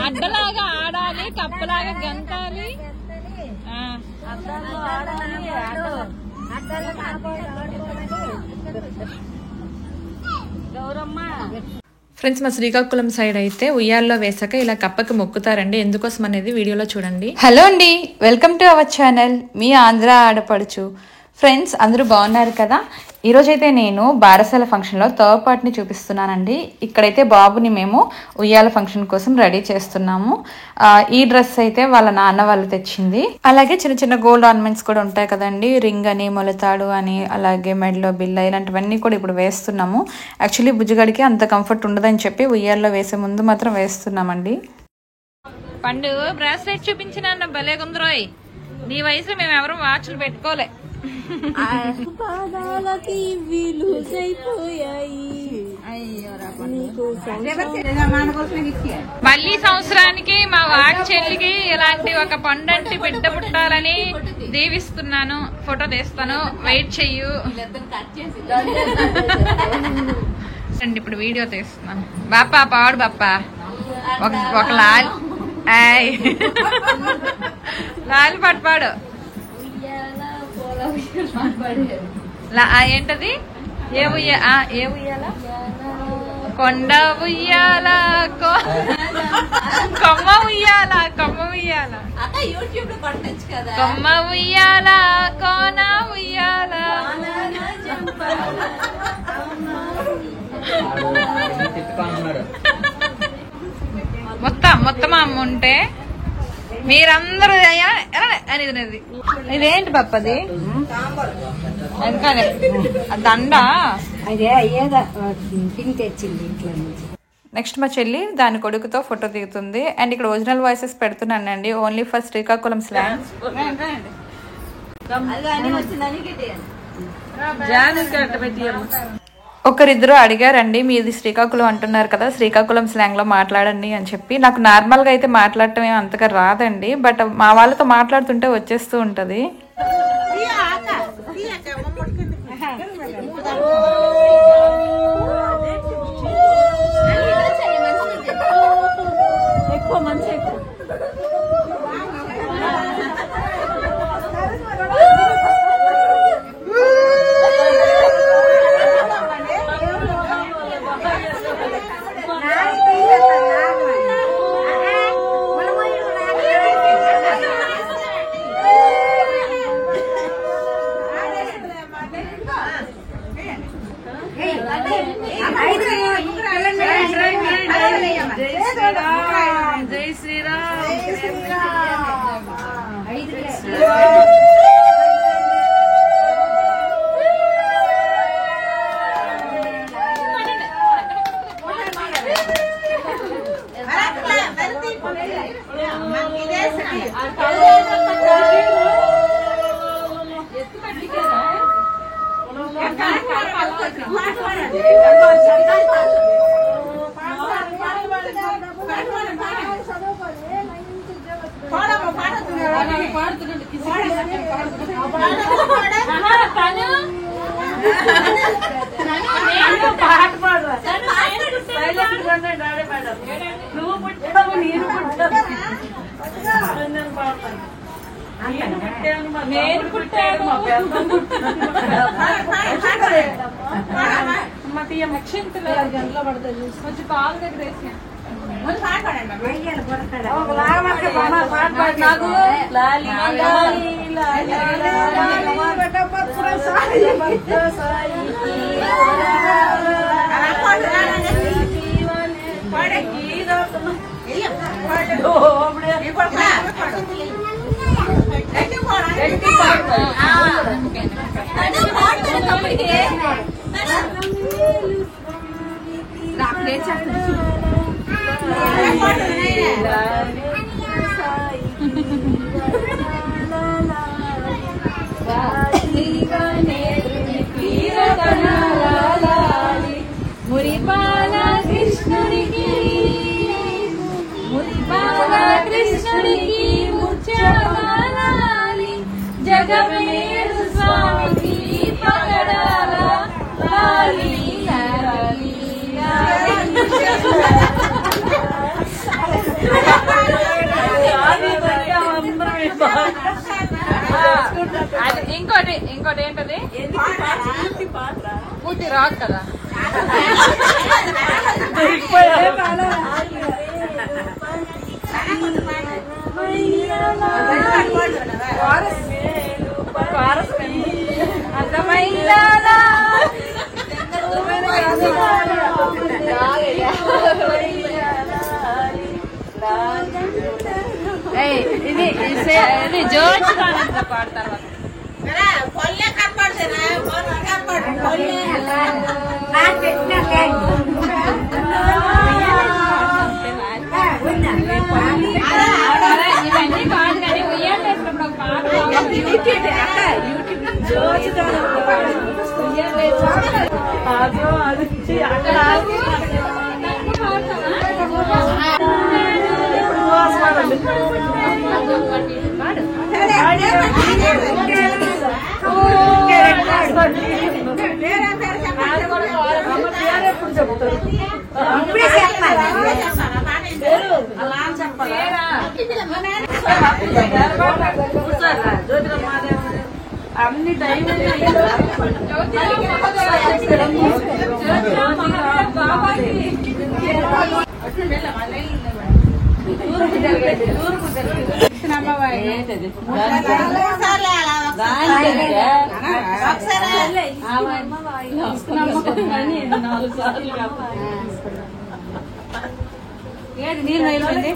అడ్డలాగా ఆడాలి, కప్పలాగా గంతాలి. ఫ్రెండ్స్, మా శ్రీకాకుళం సైడ్ అయితే ఉయ్యాల్లో వేసాక ఇలా కప్పకి మొక్కుతారండి. ఎందుకోసం అనేది వీడియోలో చూడండి. హలో అండి, వెల్కమ్ టు అవర్ ఛానల్, మీ ఆంధ్ర ఆడపడుచు. ఫ్రెండ్స్, అందరూ బాగున్నారు కదా? ఈరోజైతే నేను బారసాల ఫంక్షన్లో థర్డ్ పార్ట్ని చూపిస్తున్నానండి. ఇక్కడైతే బాబుని మేము ఉయ్యాల ఫంక్షన్ కోసం రెడీ చేస్తున్నాము. ఈ డ్రెస్ అయితే వాళ్ళ నాన్న వాళ్ళు తెచ్చింది. అలాగే చిన్న చిన్న గోల్డ్ ఆర్నమెంట్స్ కూడా ఉంటాయి కదండి, రింగ్ అని, మొలతాడు అని, అలాగే మెడలో బిల్ల, ఇలాంటివన్నీ కూడా ఇప్పుడు వేస్తున్నాము. యాక్చువల్లీ బుజ్జిగడికి అంత కంఫర్ట్ ఉండదని చెప్పి ఉయ్యాల్లో వేసే ముందు మాత్రం వేస్తున్నామండి. పండు బ్రాస్లెట్ చూపించిన భలే గుందరోయ్. నీ వయసులో మేము ఎవరు వాచ్లు పెట్టుకోలే. మళ్ళీ సంవత్సరానికి మా వాడి చెల్లికి ఇలాంటి ఒక పండంటి బిడ్డ పుట్టాలని దీవిస్తున్నాను. ఫోటో తీస్తాను, వెయిట్ చెయ్యు. ఇప్పుడు వీడియో తీస్తున్నాను. బాపా పాడు బాపా, ఒక లాల్ లాల్ పాటు పాడు. ఏంటది? ఏ ఉయ్యాల? కొండ ఉయ్యాల, కొమ్మ ఉయ్యాల, కొమ్మ ఉయ్యాల, కొమ్మ ఉయ్యాల, కోన ఉయ్యాల. మొత్తం అమ్మ ఉంటే మీరందరూ అనేది. ఇదేంటి పప్పది? ఎందుకని దండ నెక్స్ట్ మా చెల్లి దాని కొడుకుతో ఫోటో దిగుతుంది. అండ్ ఇక్కడ ఒరిజినల్ వాయిసెస్ పెడుతున్నానండి, ఓన్లీ ఫర్ శ్రీకాకుళం స్లాంగ్. ఒకరిద్దరు అడిగారండి, మీది శ్రీకాకుళం అంటున్నారు కదా, శ్రీకాకుళం స్లాంగ్ లో మాట్లాడండి అని చెప్పి. నాకు నార్మల్ గా అయితే మాట్లాడటం ఏం అంతగా రాదండి, బట్ మా వాళ్ళతో మాట్లాడుతుంటే వచ్చేస్తూ ఉంటది. జై శ్రీరామ్. నువ్వు పుట్టావు, నేను పుట్టావు, నేను పుట్టాను, మా పెద్దం గంటలో పడతాయి. కొంచెం కాలు దగ్గర వేసి మురిపాల కృష్ణుడికి, మురిపాల కృష్ణుడికి ముచ్చమాలి, జగమేరు స్వామికి పగడాల లాలి లాలి లాలి. ఇంకోటి ఏంటది పూర్తి రాదు కదా. ఇది జోచి పాడతారు. ఇవన్నీ కాదు కానీ ఉయ్యాలు వేసినప్పుడు ఒక పాట అన్ని టైం ఏది నీళ్ళు అయిపోయింది.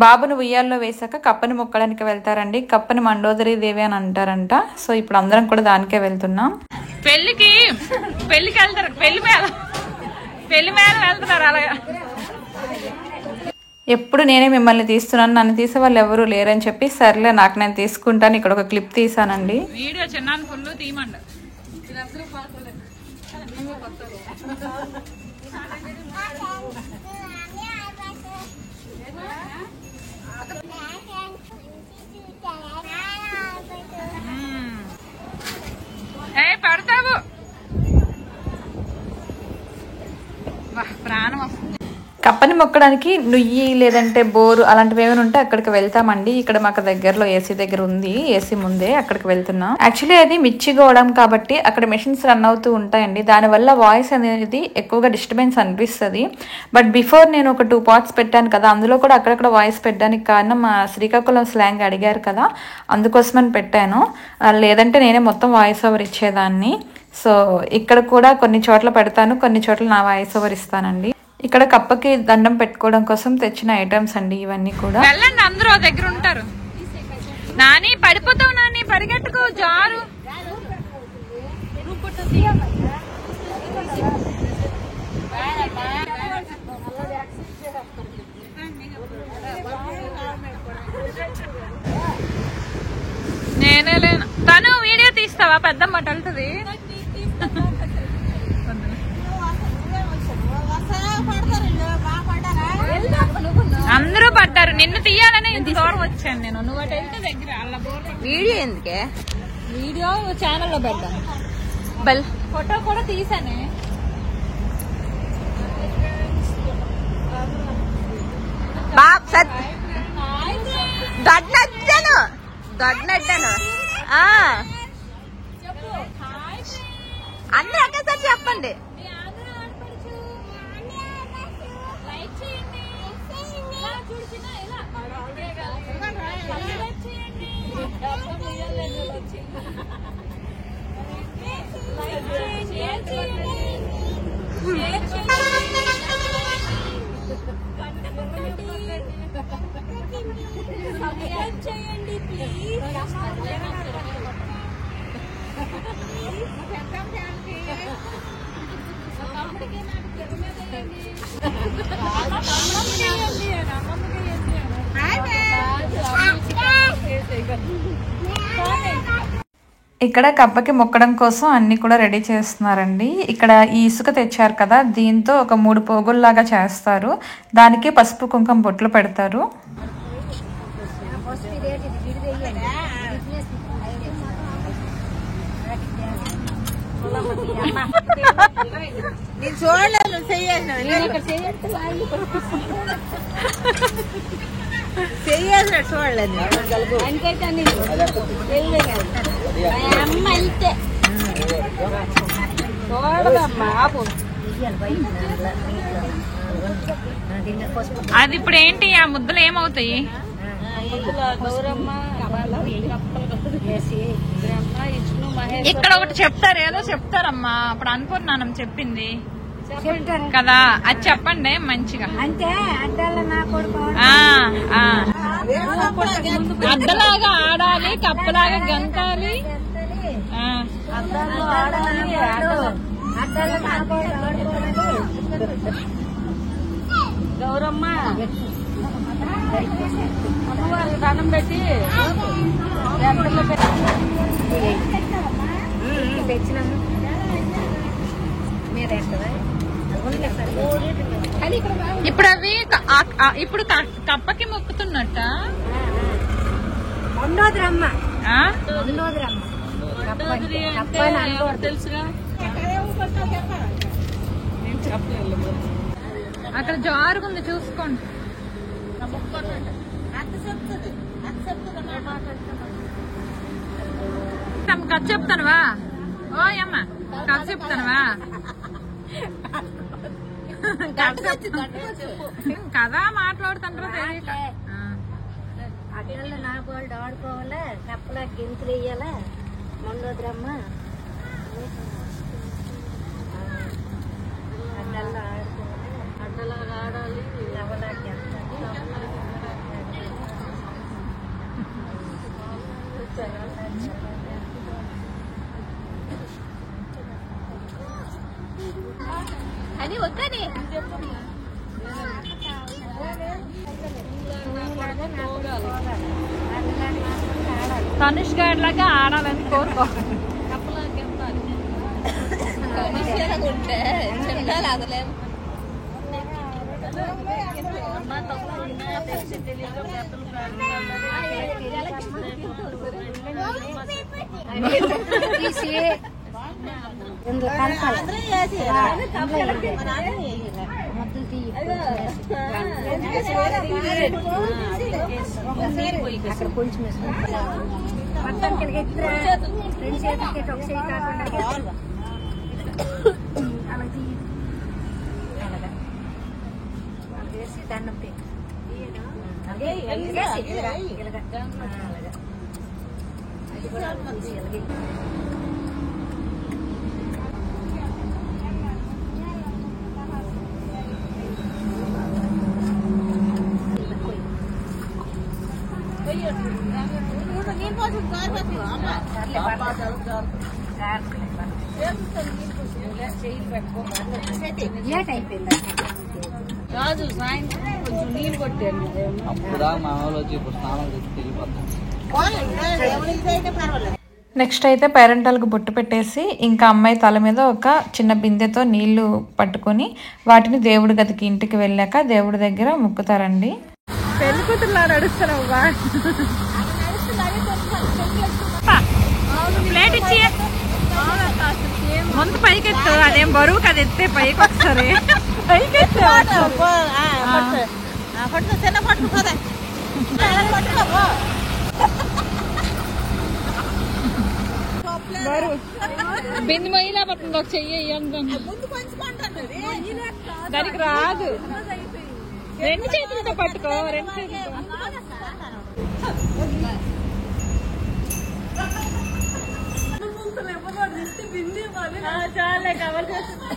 బాబును ఉయ్యాల్లో వేసాక కప్పని మొక్కడానికి వెళ్తారండి. కప్పని మండోదరి దేవి అని అంటారంట. సో ఇప్పుడు అందరం కూడా దానికే వెళ్తున్నాం. పెళ్లికి వెళ్తారు. పెళ్లి మేళ వెళ్తున్నారు. అలాగా ఎప్పుడు నేనే మిమ్మల్ని తీస్తున్నాను, నన్ను తీసే వాళ్ళు ఎవరు లేరని చెప్పి సర్లే నాకు నేను తీసుకుంటాను. ఇక్కడ ఒక క్లిప్ తీసానండి. వీడియో చిన్న ఫుల్ తీయమండి. పడతావు ప్రాణం వస్తుంది. కప్పని మొక్కడానికి నుయ్యి లేదంటే బోరు అలాంటివి ఏమైనా ఉంటే అక్కడికి వెళ్తామండి. ఇక్కడ మాకు దగ్గరలో ఏసీ దగ్గర ఉంది. ఏసీ ముందే అక్కడికి వెళ్తున్నాం. యాక్చువల్లీ అది మిర్చి గోడం కాబట్టి అక్కడ మెషిన్స్ రన్ అవుతూ ఉంటాయండి. దానివల్ల వాయిస్ అనేది ఎక్కువగా డిస్టర్బెన్స్ అనిపిస్తుంది. బట్ బిఫోర్ నేను ఒక 2 పార్ట్స్ పెట్టాను కదా, అందులో కూడా అక్కడక్కడ వాయిస్ పెట్టడానికి కారణం మా శ్రీకాకుళం స్లాంగ్ అడిగారు కదా, అందుకోసమని పెట్టాను. లేదంటే నేనే మొత్తం వాయిస్ ఓవర్ ఇచ్చేదాన్ని. సో ఇక్కడ కూడా కొన్ని చోట్ల పెడతాను, కొన్ని చోట్ల నా వాయిస్ ఓవర్ ఇస్తానండి. ఇక్కడ కప్పకి దండం పెట్టుకోవడం కోసం తెచ్చిన ఐటమ్స్ అండి ఇవన్నీ కూడా. వెళ్ళండి, అందరూ దగ్గర ఉంటారు. నాని పడిపోతావు, నాని పరిగెట్టుకో, జారు. నేనే లేను. తను వీడియో తీస్తావా? పెద్దమ్మ వెళ్తుంది. అందరూ పడ్డారు. నిన్ను తీయాలని ఇంత దూరం వచ్చాను నేను. నువ్వు అటు వెళ్తే దగ్గర వీడియో ఎందుకే? వీడియో ఛానల్లో పెడతాను. బల్ ఫోటో కూడా తీసానే. అందరూ ఒకేసారి చెప్పండి. చేయండి ప్లీజ్. ఇక్కడ కప్పకి మొక్కడం కోసం అన్ని కూడా రెడీ చేస్తున్నారండి. ఇక్కడ ఈ ఇసుక తెచ్చారు కదా, దీంతో ఒక 3 పోగుల్లాగా చేస్తారు. దానికి పసుపు కుంకుమ బొట్లు పెడతారు. చూడలేదు అది ఇప్పుడు ఏంటి ఆ ముద్దలు ఏమవుతాయి? ఇక్కడ ఒకటి చెప్తారు, ఏదో చెప్తారమ్మా. అప్పుడు అన్నపూర్ణానం చెప్పింది కదా, అది చెప్పండి మంచిగా. అంటే అద్దలాగా ఆడాలి, కప్పలాగా గంతాలి. గౌరమ్మ దండం పెట్టి తెచ్చినాము. ఇప్పుడు అవి ఇప్పుడు కప్పకి మొక్కుతున్నట్ట. తెలుసుగా అక్కడ జారుగుంది చూసుకోండి. కథ చెప్తానువా? ఓ అమ్మ కథ చెప్తానువా? కదా మాట్లాడుతుంటారో తెలియక. అడ్డల్లో నా బోల్డ్ ఆడుకోవాలా, కప్పలా గింతులు వేయాలా, మొండోద్రమ్మ అడ్డల్లో ఆడుకోవాలి, అడ్డలాగా ఆడాలి, లవలాకి అని వద్దని తనుష్ గారి లాగా ఆడాలని కోరుకో. ఉంటే చెండాలి అదలేదు. అక్కడ కొంచెం మొత్తానికి రెండు చేతులకి ఒక చేయి కాకుండా అలాగా వేసి దండం పెట్టి అది కూడా రాజు సాయంత్రం కొంచెం నీళ్ళు కొట్టాను. నెక్స్ట్ అయితే పేరెంటాలకు బొట్టు పెట్టేసి ఇంకా అమ్మాయి తల మీద ఒక చిన్న బిందెతో నీళ్లు పట్టుకొని వాటిని దేవుడి గదికి ఇంటికి వెళ్ళాక దేవుడి దగ్గర మొక్కుతారండి. పెళ్లి కూతురులా నడుస్తున్నావా? ప్లేట్ ఇచ్చి ముందు పైకెత్తు. అదేం బరువు కదా, ఎత్తే పైకి వస్తారు. బిందు మొయ్యిలా పడుతుంది. ఒక చెయ్యి దానికి రాదు. రెండు చేతులతో పట్టుకో, రెండు చేతులతో. చాలే కవర్ చేస్తా.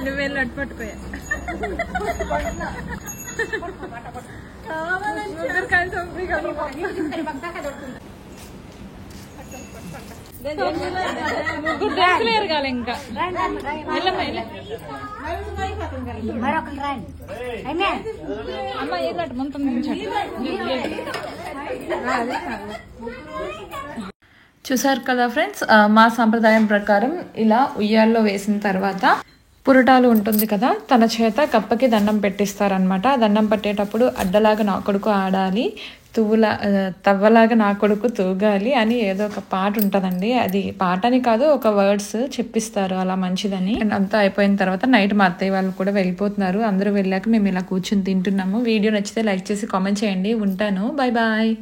నువ్వేళ్ళు అటు పట్టుకోయా. కావాలంటే ముగ్గురు డ్రెస్సులు ఎరగాలి ఇంకా. మరొకరు రండి అయినా అమ్మ ఏదట ముందు నుంచండి. చూసారు కదా ఫ్రెండ్స్, మా సాంప్రదాయం ప్రకారం ఇలా ఉయ్యాల్లో వేసిన తర్వాత పురటాలు ఉంటుంది కదా, తన చేత కప్పకి దండం పెట్టిస్తారనమాట. దండం పట్టేటప్పుడు అడ్డలాగా నా కొడుకు ఆడాలి, తవ్వలాగా నా కొడుకు తూగాలి అని ఏదో ఒక పాట ఉంటుందండి. అది పాటని కాదు, ఒక వర్డ్స్ చెప్పిస్తారు అలా మంచిదని. అండ్ అంతా అయిపోయిన తర్వాత నైట్ మా అత్తయ్య వాళ్ళు కూడా వెళ్ళిపోతున్నారు. అందరూ వెళ్ళాక మేము ఇలా కూర్చొని తింటున్నాము. వీడియో నచ్చితే లైక్ చేసి కామెంట్ చేయండి. ఉంటాను, బాయ్ బాయ్.